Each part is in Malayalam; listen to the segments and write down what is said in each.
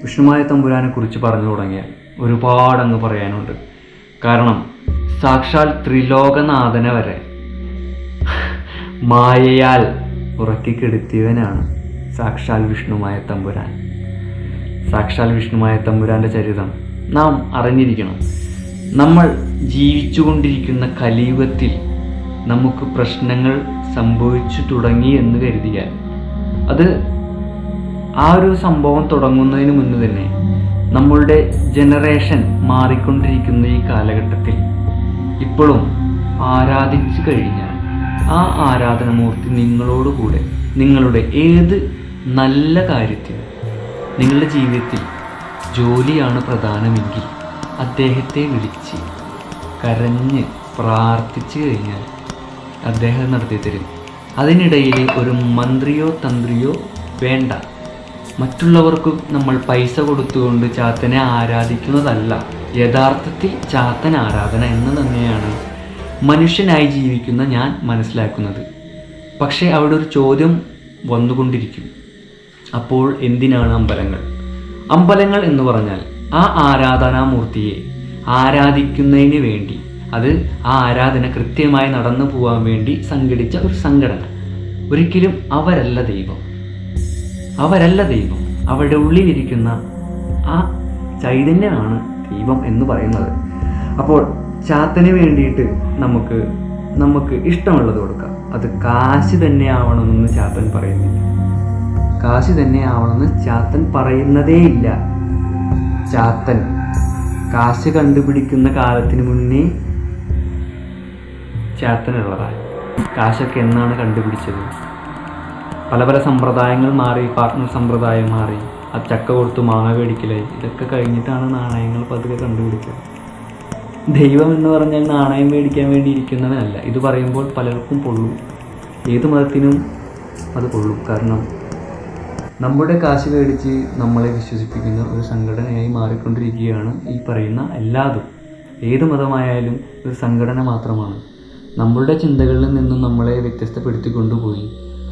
വിഷ്ണുമായ തമ്പുരാനെ കുറിച്ച് പറഞ്ഞു തുടങ്ങിയാൽ ഒരുപാടങ്ങ് പറയാനുണ്ട്. കാരണം സാക്ഷാൽ ത്രിലോകനാഥനെ വരെ മായയാൽ ഉറക്കിക്കെടുത്തിയവനാണ് സാക്ഷാൽ വിഷ്ണുമായ തമ്പുരാൻ. സാക്ഷാൽ വിഷ്ണുമായ തമ്പുരാൻ്റെ ചരിതം നാം അറിഞ്ഞിരിക്കണം. നമ്മൾ ജീവിച്ചുകൊണ്ടിരിക്കുന്ന കലിയുഗത്തിൽ നമുക്ക് പ്രശ്നങ്ങൾ സംഭവിച്ചു തുടങ്ങി എന്ന് കരുതിയാൽ അത് ആ ഒരു സംഭവം തുടങ്ങുന്നതിന് മുന്നേ തന്നെ നമ്മളുടെ ജനറേഷൻ മാറിക്കൊണ്ടിരിക്കുന്ന ഈ കാലഘട്ടത്തിൽ ഇപ്പോഴും ആരാധിച്ചു കഴിഞ്ഞാൽ ആ ആരാധനമൂർത്തി നിങ്ങളോടുകൂടെ നിങ്ങളുടെ ഏത് നല്ല കാര്യത്തിനും നിങ്ങളുടെ ജീവിതത്തിൽ ജോലിയാണ് പ്രധാനമെങ്കിൽ അദ്ദേഹത്തെ വിളിച്ച് കരഞ്ഞ് പ്രാർത്ഥിച്ചു കഴിഞ്ഞാൽ അദ്ദേഹം നടത്തി തരും. അതിനിടയിൽ ഒരു മന്ത്രിയോ തന്ത്രിയോ വേണ്ട. മറ്റുള്ളവർക്ക് നമ്മൾ പൈസ കൊടുത്തുകൊണ്ട് ചാത്തനെ ആരാധിക്കുന്നതല്ല യഥാർത്ഥത്തിൽ ചാത്തൻ ആരാധന എന്ന് തന്നെയാണ് മനുഷ്യനായി ജീവിക്കുന്ന ഞാൻ മനസ്സിലാക്കുന്നത്. പക്ഷേ അവിടെ ഒരു ചോദ്യം വന്നുകൊണ്ടിരിക്കും. അപ്പോൾ എന്തിനാണ് അമ്പലങ്ങൾ? അമ്പലങ്ങൾ എന്ന് പറഞ്ഞാൽ ആ ആരാധനാമൂർത്തിയെ ആരാധിക്കുന്നതിന് വേണ്ടി, അത് ആ ആരാധന കൃത്യമായി നടന്നു പോകാൻ വേണ്ടി സംഘടിച്ച ഒരു സംഘടന. ഒരിക്കലും അവരല്ല ദൈവം. അവരുടെ ഉള്ളിലിരിക്കുന്ന ആ ചൈതന്യമാണ് ദൈവം എന്ന് പറയുന്നത്. അപ്പോൾ ചാത്തന് വേണ്ടിയിട്ട് നമുക്ക് ഇഷ്ടമുള്ളത് കൊടുക്കാം. അത് കാശ് തന്നെ ആവണമെന്ന് ചാത്തൻ പറയുന്നില്ല. കാശ് തന്നെ ആവണമെന്ന് ചാത്തൻ പറയുന്നതേ ഇല്ല. ചാത്തൻ കാശ് കണ്ടുപിടിക്കുന്ന കാലത്തിന് മുന്നേ ചാത്തനുള്ളതാണ്. കാശൊക്കെ എന്നാണ് കണ്ടുപിടിച്ചത്? പല സമ്പ്രദായങ്ങൾ മാറി, പാർട്ട്ണർ സമ്പ്രദായം മാറി, ആ ചക്ക കൊടുത്ത് മാങ്ങ മേടിക്കലായി. ഇതൊക്കെ കഴിഞ്ഞിട്ടാണ് നാണയങ്ങൾ പതുക്കെ കണ്ടുപിടിച്ചത്. ദൈവം എന്ന് പറഞ്ഞാൽ നാണയം മേടിക്കാൻ വേണ്ടി ഇരിക്കുന്നവനല്ല. ഇത് പറയുമ്പോൾ പലർക്കും പൊള്ളും. ഏത് മതത്തിനും അത് പൊള്ളും. കാരണം നമ്മുടെ കാശ് മേടിച്ച് നമ്മളെ വിശ്വസിപ്പിക്കുന്ന ഒരു സംഘടനയായി മാറിക്കൊണ്ടിരിക്കുകയാണ് ഈ പറയുന്ന എല്ലാതും. ഏത് മതമായാലും ഒരു സംഘടന മാത്രമാണ്. നമ്മളുടെ ചിന്തകളിൽ നിന്നും നമ്മളെ വ്യത്യസ്തപ്പെടുത്തിക്കൊണ്ടുപോയി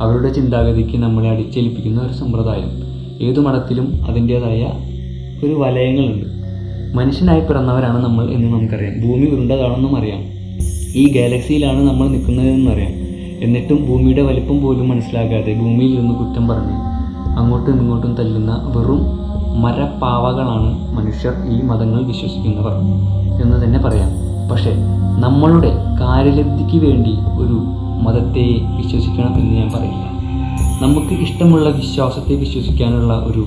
അവരുടെ ചിന്താഗതിക്ക് നമ്മളെ അടിച്ചേൽപ്പിക്കുന്ന ഒരു സമ്പ്രദായം. ഏതു മതത്തിലും അതിൻ്റേതായ ഒരു വലയങ്ങളുണ്ട്. മനുഷ്യനായി പിറന്നവരാണ് നമ്മൾ എന്ന് നമുക്കറിയാം. ഭൂമി ഉരുണ്ടതാണെന്നും അറിയാം. ഈ ഗാലക്സിയിലാണ് നമ്മൾ നിൽക്കുന്നതെന്നറിയാം. എന്നിട്ടും ഭൂമിയുടെ വലിപ്പം പോലും മനസ്സിലാക്കാതെ ഭൂമിയിൽ നിന്ന് കുറ്റം പറഞ്ഞ് അങ്ങോട്ടും ഇങ്ങോട്ടും തല്ലുന്ന വെറും മരപ്പാവകളാണ് മനുഷ്യർ, ഈ മതങ്ങൾ വിശ്വസിക്കുന്നവർ എന്ന് തന്നെ പറയാം. പക്ഷേ നമ്മളുടെ കാര്യലബ്ധിക്ക് വേണ്ടി ഒരു മതത്തെ വിശ്വസിക്കണം എന്ന് ഞാൻ പറയില്ല. നമുക്ക് ഇഷ്ടമുള്ള വിശ്വാസത്തെ വിശ്വസിക്കാനുള്ള ഒരു